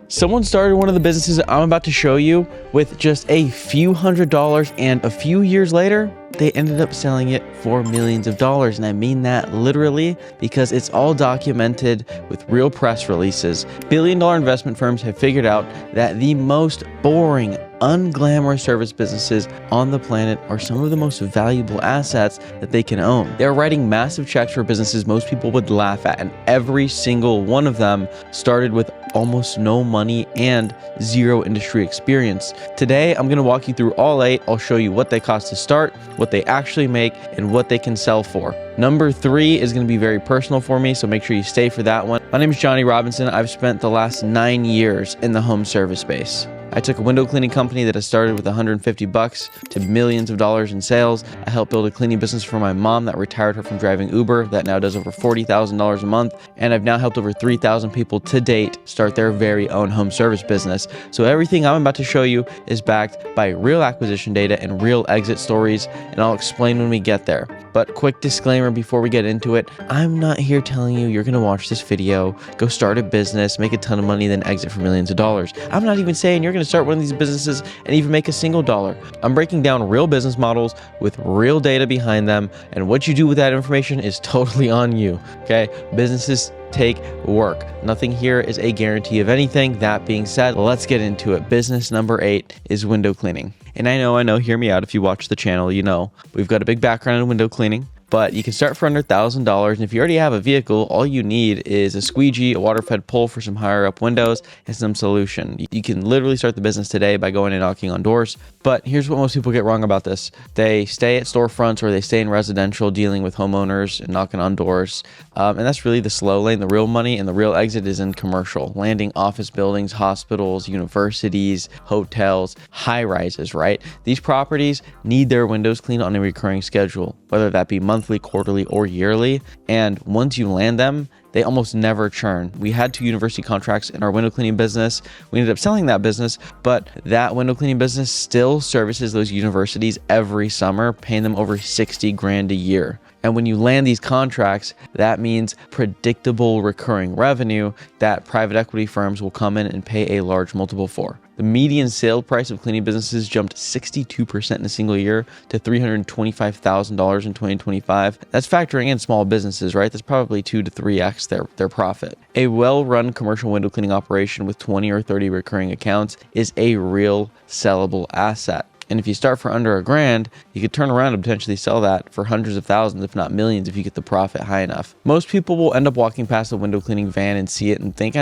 Someone started one of the businesses I'm about to show you with just a few $100s, and a few years later, they ended up selling it for millions of dollars. And I mean that literally, because it's all documented with real press releases. Billion-dollar investment firms have figured out that the most boring, unglamorous service businesses on the planet are some of the most valuable assets that they can own. They're writing massive checks for businesses most people would laugh at, and every single one of them started with almost no money and zero industry experience. Today, I'm going to walk you through all 8. I'll show you what they cost to start, what they actually make, and what they can sell for. Number 3 is going to be very personal for me, so make sure you stay for that one. My name is Johnny Robinson. I've spent the last 9 years in the home service space. I took a window cleaning company that I started with $150 to millions of dollars in sales. I helped build a cleaning business for my mom that retired her from driving Uber that now does over $40,000 a month. And I've now helped over 3,000 people to date start their very own home service business. So everything I'm about to show you is backed by real acquisition data and real exit stories, and I'll explain when we get there. But quick disclaimer before we get into it, I'm not here telling you you're going to watch this video, go start a business, make a ton of money, then exit for millions of dollars. I'm not even saying you're going to start one of these businesses and even make a single dollar. I'm breaking down real business models with real data behind them, and what you do with that information is totally on you, okay? Businesses take work. Nothing here is a guarantee of anything. That being said, let's get into it. Business number 8 is window cleaning. And I know, hear me out. If you watch the channel, you know, we've got a big background in window cleaning. But you can start for under $1,000, and if you already have a vehicle, all you need is a squeegee, a water-fed pole for some higher-up windows, and some solution. You can literally start the business today by going and knocking on doors. But here's what most people get wrong about this. They stay at storefronts, or they stay in residential dealing with homeowners and knocking on doors. And that's really the slow lane. The real money and the real exit is in commercial, landing office buildings, hospitals, universities, hotels, high-rises, right? These properties need their windows cleaned on a recurring schedule, whether that be monthly, quarterly, or yearly. And once you land them, they almost never churn. We had 2 university contracts in our window cleaning business. We ended up selling that business, but that window cleaning business still services those universities every summer, paying them over 60 grand a year. And when you land these contracts, that means predictable recurring revenue that private equity firms will come in and pay a large multiple for. The median sale price of cleaning businesses jumped 62% in a single year to $325,000 in 2025. That's factoring in small businesses, right? That's probably 2 to 3x their profit. A well-run commercial window cleaning operation with 20 or 30 recurring accounts is a real sellable asset. And if you start for under $1,000, you could turn around and potentially sell that for hundreds of thousands, if not millions, if you get the profit high enough. Most people will end up walking past a window cleaning van and see it and think,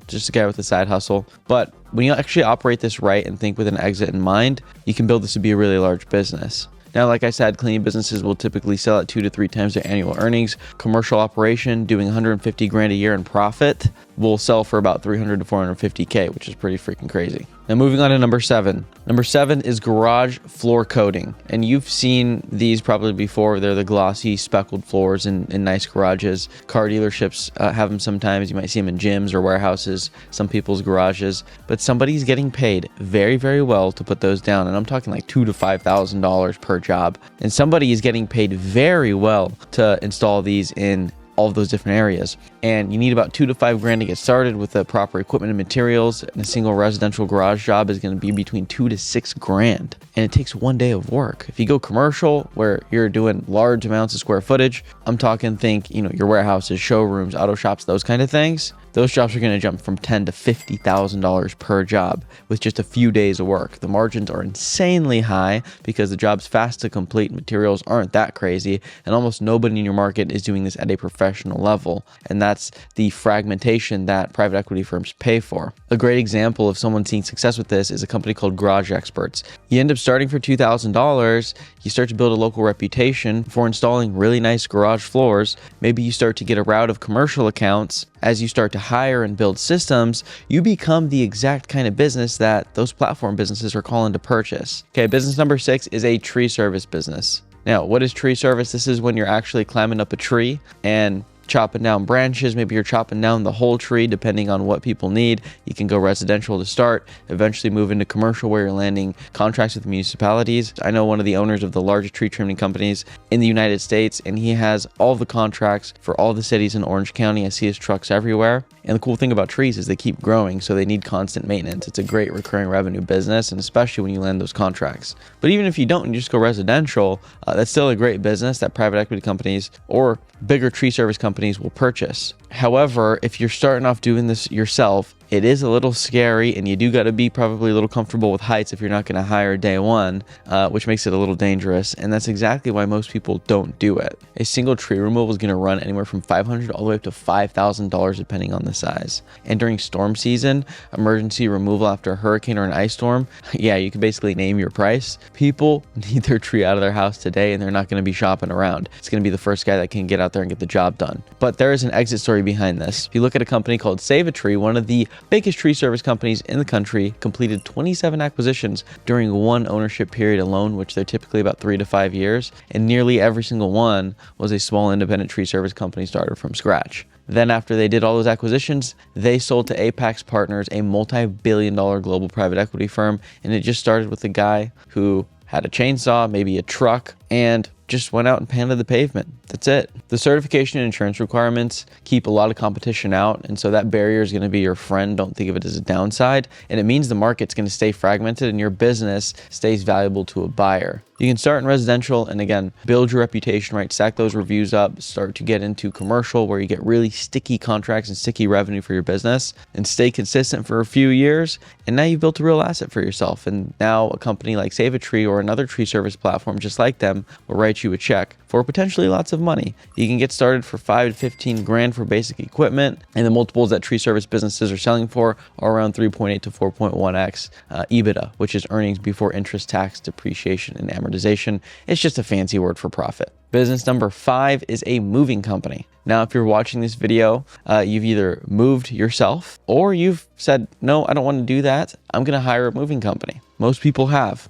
just a guy with a side hustle. But when you actually operate this right and think with an exit in mind, you can build this to be a really large business. Now, like I said, cleaning businesses will typically sell at 2 to 3 times their annual earnings. Commercial operation doing 150 grand a year in profit will sell for about 300 to 450K, which is pretty freaking crazy. Now moving on to number 7. Number 7 is garage floor coating. And you've seen these probably before. They're the glossy speckled floors in nice garages. Car dealerships have them sometimes. You might see them in gyms or warehouses, some people's garages. But somebody's getting paid very, very well to put those down. And I'm talking like $2,000 to $5,000 per job. And somebody is getting paid very well to install these in all of those different areas. And you need about 2 to 5 grand to get started with the proper equipment and materials. And a single residential garage job is going to be between 2 to 6 grand. And it takes 1 day of work. If you go commercial, where you're doing large amounts of square footage, I'm talking, think, your warehouses, showrooms, auto shops, those kind of things. Those jobs are going to jump from $10,000 to $50,000 per job with just a few days of work. The margins are insanely high because the job's fast to complete, materials aren't that crazy, and almost nobody in your market is doing this at a professional level. And that's the fragmentation that private equity firms pay for. A great example of someone seeing success with this is a company called Garage Experts. You end up starting for $2,000, you start to build a local reputation for installing really nice garage floors. Maybe you start to get a route of commercial accounts. As you start to hire and build systems, you become the exact kind of business that those platform businesses are calling to purchase. Okay, business number 6 is a tree service business. Now, what is tree service? This is when you're actually climbing up a tree and chopping down branches, maybe you're chopping down the whole tree depending on what people need. You can go residential to start, eventually move into commercial where you're landing contracts with municipalities. I know one of the owners of the largest tree trimming companies in the United States, and he has all the contracts for all the cities in Orange County. I see his trucks everywhere. And the cool thing about trees is they keep growing, so they need constant maintenance. It's a great recurring revenue business, and especially when you land those contracts. But even if you don't and you just go residential, that's still a great business that private equity companies or bigger tree service companies will purchase. However, if you're starting off doing this yourself, it is a little scary, and you do got to be probably a little comfortable with heights if you're not going to hire day one, which makes it a little dangerous. And that's exactly why most people don't do it. A single tree removal is going to run anywhere from $500 all the way up to $5,000 depending on the size. And during storm season, emergency removal after a hurricane or an ice storm, yeah, you can basically name your price. People need their tree out of their house today, and they're not going to be shopping around. It's going to be the first guy that can get out there and get the job done. But there is an exit story behind this. If you look at a company called Save a Tree, one of the biggest tree service companies in the country, completed 27 acquisitions during one ownership period alone, which they're typically about 3 to 5 years, and nearly every single one was a small independent tree service company started from scratch. Then after they did all those acquisitions, they sold to Apex Partners, a multi-billion-dollar global private equity firm, and it just started with a guy who had a chainsaw, maybe a truck, and just went out and pounded the pavement. That's it. The certification and insurance requirements keep a lot of competition out, and so that barrier is going to be your friend. Don't think of it as a downside, and it means the market's going to stay fragmented and your business stays valuable to a buyer. You can start in residential and again, build your reputation, right? Stack those reviews up, start to get into commercial where you get really sticky contracts and sticky revenue for your business, and stay consistent for a few years. And now you've built a real asset for yourself. And now a company like Save a Tree or another tree service platform just like them will write you a check for potentially lots of money. You can get started for 5 to 15 grand for basic equipment, and the multiples that tree service businesses are selling for are around 3.8 to 4.1x EBITDA, which is earnings before interest, tax, depreciation, and amortization. It's just a fancy word for profit. Business number 5 is a moving company. Now, if you're watching this video, you've either moved yourself or you've said, no, I don't want to do that. I'm going to hire a moving company. Most people have.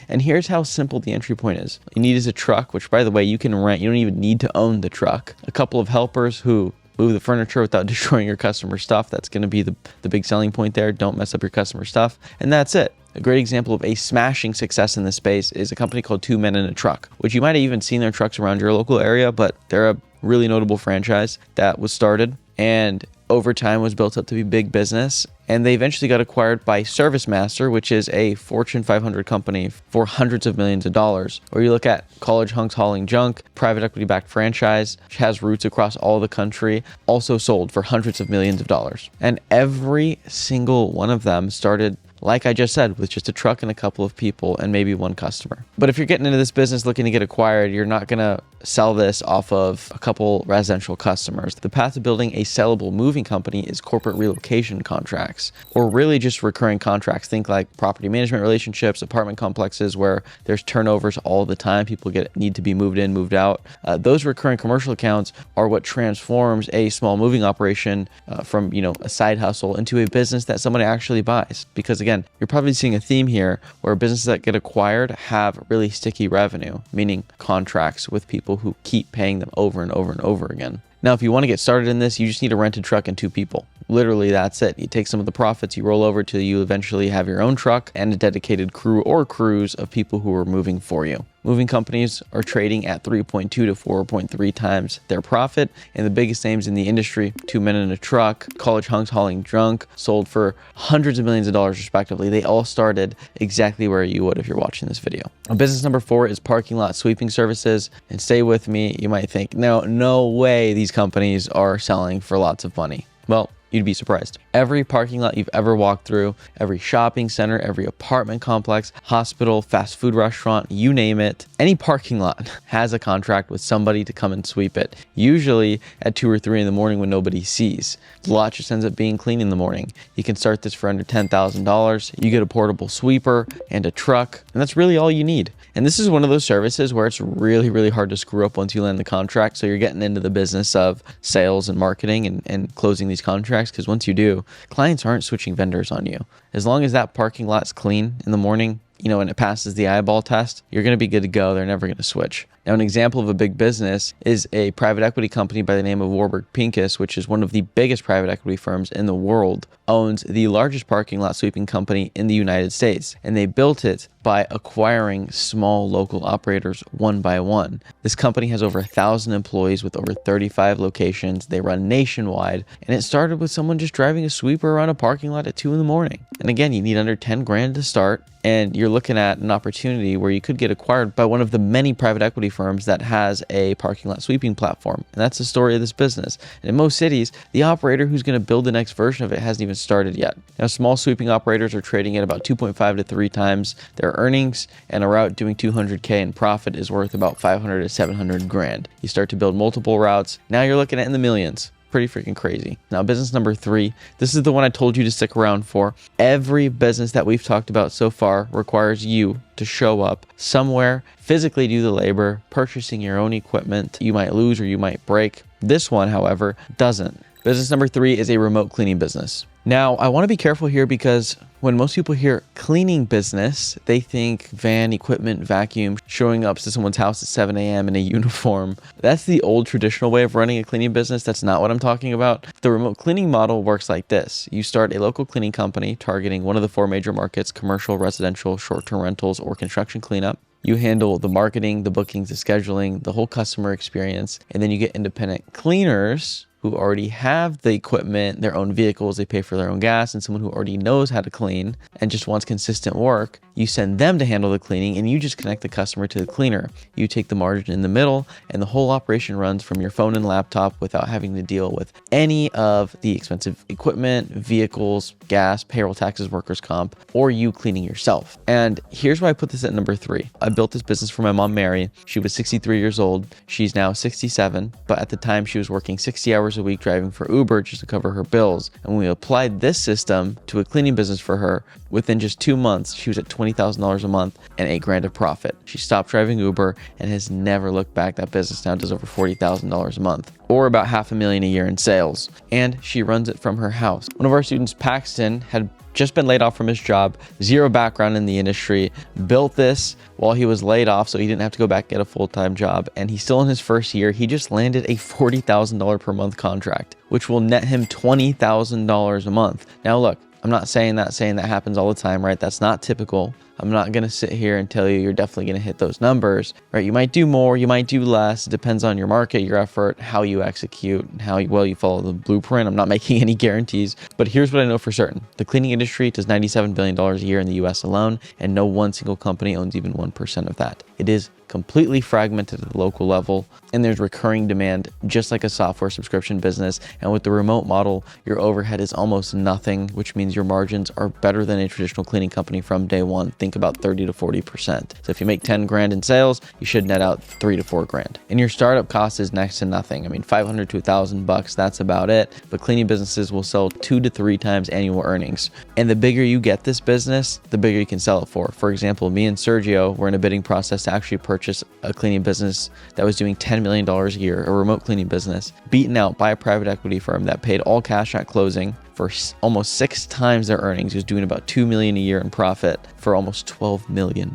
And here's how simple the entry point is. You need is a truck, which by the way, you can rent. You don't even need to own the truck. A couple of helpers who move the furniture without destroying your customer stuff. That's going to be the big selling point there. Don't mess up your customer stuff. And that's it. A great example of a smashing success in this space is a company called 2 Men in a Truck, which you might have even seen their trucks around your local area, but they're a really notable franchise that was started and over time was built up to be big business. And they eventually got acquired by ServiceMaster, which is a Fortune 500 company for hundreds of millions of dollars. Or you look at College Hunks Hauling Junk, private equity backed franchise, which has roots across all the country, also sold for hundreds of millions of dollars. And every single one of them started, like I just said, with just a truck and a couple of people and maybe one customer. But if you're getting into this business looking to get acquired, you're not going to sell this off of a couple residential customers. The path to building a sellable moving company is corporate relocation contracts, or really just recurring contracts. Think like property management relationships, apartment complexes where there's turnovers all the time. People need to be moved in, moved out. Those recurring commercial accounts are what transforms a small moving operation from a side hustle into a business that somebody actually buys. Because again, you're probably seeing a theme here where businesses that get acquired have really sticky revenue, meaning contracts with people who keep paying them over and over and over again. Now, if you want to get started in this, you just need a rented truck and 2 people. Literally, that's it. You take some of the profits, you roll over till you eventually have your own truck and a dedicated crew or crews of people who are moving for you. Moving companies are trading at 3.2 to 4.3 times their profit, and the biggest names in the industry, 2 Men in a Truck, College Hunks Hauling Junk, sold for hundreds of millions of dollars respectively. They all started exactly where you would if you're watching this video. Business number 4 is parking lot sweeping services. And stay with me, you might think, no way these companies are selling for lots of money. Well, you'd be surprised. Every parking lot you've ever walked through, every shopping center, every apartment complex, hospital, fast food restaurant, you name it, any parking lot has a contract with somebody to come and sweep it, usually at 2 or 3 in the morning when nobody sees. The lot just ends up being clean in the morning. You can start this for under $10,000. You get a portable sweeper and a truck, and that's really all you need. And this is one of those services where it's really, really hard to screw up once you land the contract. So you're getting into the business of sales and marketing and closing these contracts, because once you do, clients aren't switching vendors on you. As long as that parking lot's clean in the morning, and it passes the eyeball test, you're going to be good to go. They're never going to switch. Now, an example of a big business is a private equity company by the name of Warburg Pincus, which is one of the biggest private equity firms in the world, owns the largest parking lot sweeping company in the United States. And they built it by acquiring small local operators one by one. This company has over 1,000 employees with over 35 locations. They run nationwide. And it started with someone just driving a sweeper around a parking lot at 2 a.m. And again, you need under 10 grand to start. And you're looking at an opportunity where you could get acquired by one of the many private equity firms that has a parking lot sweeping platform. And that's the story of this business. And in most cities, the operator who's going to build the next version of it hasn't even started yet. Now, small sweeping operators are trading at about 2.5 to 3 times their earnings, and a route doing 200K in profit is worth about 500 to 700 grand. You start to build multiple routes. Now you're looking at in the millions. Pretty freaking crazy. Now, business number 3, this is the one I told you to stick around for. Every business that we've talked about so far requires you to show up somewhere, physically do the labor, purchasing your own equipment. You might lose or you might break. This one, however, doesn't. Business number 3 is a remote cleaning business. Now, I want to be careful here because when most people hear cleaning business, they think van, equipment, vacuum, showing up to someone's house at 7 a.m. in a uniform. That's the old traditional way of running a cleaning business. That's not what I'm talking about. The remote cleaning model works like this. You start a local cleaning company targeting one of the 4 major markets: commercial, residential, short-term rentals, or construction cleanup. You handle the marketing, the bookings, the scheduling, the whole customer experience, and then you get independent cleaners who already have the equipment, their own vehicles, they pay for their own gas, and someone who already knows how to clean and just wants consistent work. You send them to handle the cleaning and you just connect the customer to the cleaner. You take the margin in the middle and the whole operation runs from your phone and laptop without having to deal with any of the expensive equipment, vehicles, gas, payroll taxes, workers' comp, or you cleaning yourself. And here's why I put this at number 3. I built this business for my mom, Mary. She was 63 years old. She's now 67, but at the time she was working 60 hours a week driving for Uber just to cover her bills. And when we applied this system to a cleaning business for her, within just 2 months, she was at $20,000 a month and $8 grand of profit. She stopped driving Uber and has never looked back. That business now does over $40,000 a month, or about $500,000 a year in sales. And she runs it from her house. One of our students, Paxton, had just been laid off from his job, 0 background in the industry, built this while he was laid off so he didn't have to go back and get a full-time job. And he's still in his first year. He just landed a $40,000 per month contract, which will net him $20,000 a month. Now look, I'm not saying that happens all the time, right? That's not typical. I'm not going to sit here and tell you you're definitely going to hit those numbers, right? You might do more, you might do less. It depends on your market, your effort, how you execute, and how well you follow the blueprint. I'm not making any guarantees, but here's what I know for certain. The cleaning industry does $97 billion a year in the US alone, and no one single company owns even 1% of that. It is completely fragmented at the local level, and there's recurring demand just like a software subscription business. And with the remote model, your overhead is almost nothing, which means your margins are better than a traditional cleaning company from day one. Think about 30 to 40%. So if you make 10 grand in sales, you should net out 3 to 4 grand. And your startup cost is next to nothing. I mean, $500 to $1,000, that's about it. But cleaning businesses will sell 2 to 3 times annual earnings. And the bigger you get this business, the bigger you can sell it for. For example, me and Sergio were in a bidding process to actually purchase a cleaning business that was doing $10 million a year, a remote cleaning business, beaten out by a private equity firm that paid all cash at closing for almost 6 times their earnings. He was doing about $2 million a year in profit for almost $12 million.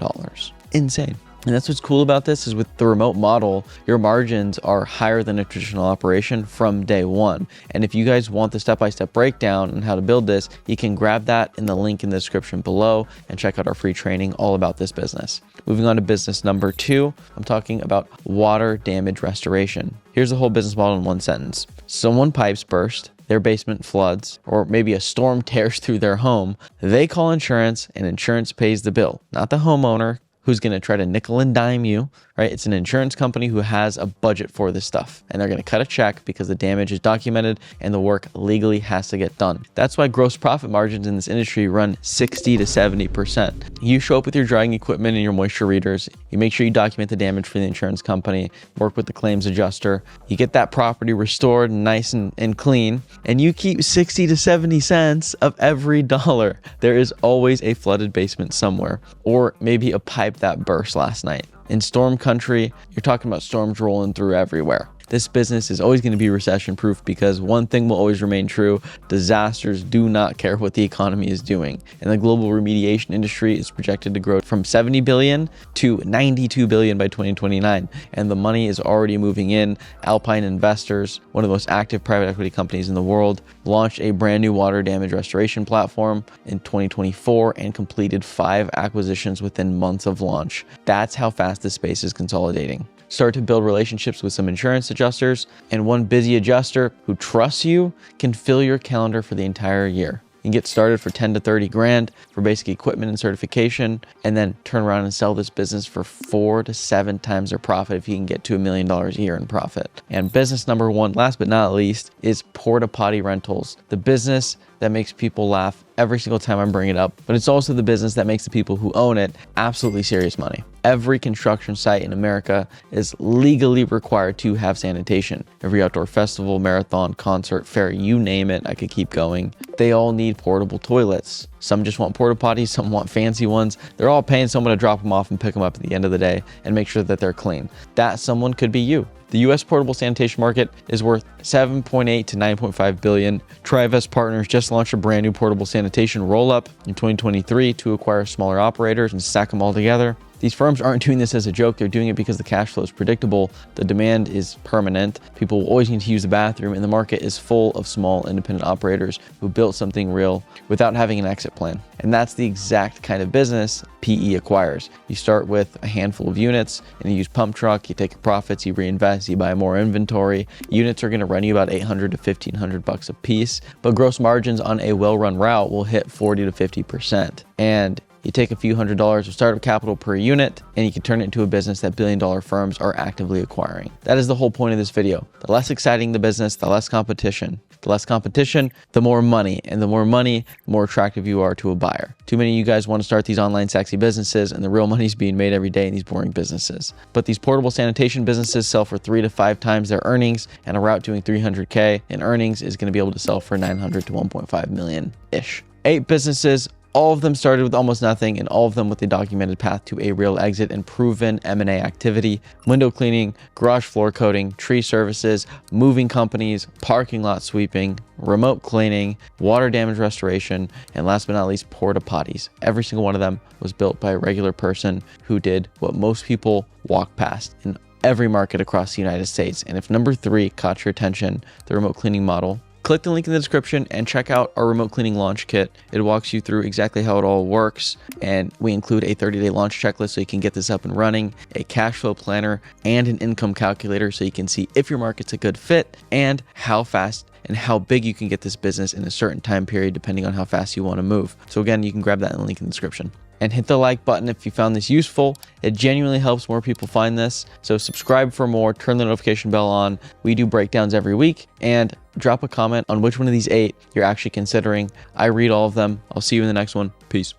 Insane. And that's what's cool about this is with the remote model, your margins are higher than a traditional operation from day one. And if you guys want the step-by-step breakdown on how to build this, you can grab that in the link in the description below and check out our free training all about this business. Moving on to business number 2, I'm talking about water damage restoration. Here's the whole business model in one sentence. Someone pipes burst, their basement floods, or maybe a storm tears through their home. They call insurance and insurance pays the bill, not the homeowner who's going to try to nickel and dime you, right? It's an insurance company who has a budget for this stuff, and they're going to cut a check because the damage is documented and the work legally has to get done. That's why gross profit margins in this industry run 60 to 70%. You show up with your drying equipment and your moisture readers. You make sure you document the damage for the insurance company, work with the claims adjuster. You get that property restored nice and clean, and you keep 60 to 70 cents of every dollar. There is always a flooded basement somewhere, or maybe a pipe that burst last night. In storm country, you're talking about storms rolling through everywhere. This business is always going to be recession proof because one thing will always remain true: disasters do not care what the economy is doing. And the global remediation industry is projected to grow from 70 billion to 92 billion by 2029. And the money is already moving in. Alpine Investors, one of the most active private equity companies in the world, launched a brand new water damage restoration platform in 2024 and completed 5 acquisitions within months of launch. That's how fast this space is consolidating. Start to build relationships with some insurance adjusters, and one busy adjuster who trusts you can fill your calendar for the entire year. You can get started for 10 to 30 grand for basic equipment and certification, and then turn around and sell this business for 4 to 7 times their profit if you can get to $1 million a year in profit. And business number 1, last but not least, is porta potty rentals. The business that makes people laugh every single time I bring it up, but it's also the business that makes the people who own it absolutely serious money. Every construction site in America is legally required to have sanitation. Every outdoor festival, marathon, concert, fair, you name it, I could keep going. They all need portable toilets. Some just want porta potties, some want fancy ones. They're all paying someone to drop them off and pick them up at the end of the day and make sure that they're clean. That someone could be you. The US portable sanitation market is worth 7.8 to 9.5 billion. Trivest Partners just launched a brand new portable sanitation roll-up in 2023 to acquire smaller operators and stack them all together. These firms aren't doing this as a joke. They're doing it because the cash flow is predictable. The demand is permanent. People will always need to use the bathroom, and the market is full of small independent operators who built something real without having an exit plan. And that's the exact kind of business PE acquires. You start with a handful of units and you use pump truck, you take your profits, you reinvest, you buy more inventory. Units are going to run you about $800 to $1,500 a piece, but gross margins on a well-run route will hit 40 to 50%. And you take a few $100s of startup capital per unit, and you can turn it into a business that billion-dollar firms are actively acquiring. That is the whole point of this video. The less exciting the business, the less competition. The less competition, the more money. And the more money, the more attractive you are to a buyer. Too many of you guys want to start these online sexy businesses, and the real money is being made every day in these boring businesses. But these portable sanitation businesses sell for 3 to 5 times their earnings, and a route doing 300K in earnings is going to be able to sell for 900 to 1.5 million-ish. 8 businesses. All of them started with almost nothing, and all of them with a documented path to a real exit and proven M&A activity: window cleaning, garage floor coating, tree services, moving companies, parking lot sweeping, remote cleaning, water damage restoration, and last but not least, porta potties. Every single one of them was built by a regular person who did what most people walk past in every market across the United States. And if number 3 caught your attention, the remote cleaning model, click the link in the description and check out our remote cleaning launch kit. It walks you through exactly how it all works, and we include a 30-day launch checklist so you can get this up and running, a cash flow planner, and an income calculator so you can see if your market's a good fit and how fast and how big you can get this business in a certain time period depending on how fast you want to move. So again, you can grab that in the link in the description. And hit the like button if you found this useful. It genuinely helps more people find this. So subscribe for more, turn the notification bell on. We do breakdowns every week, and drop a comment on which one of these 8 you're actually considering. I read all of them. I'll see you in the next one. Peace.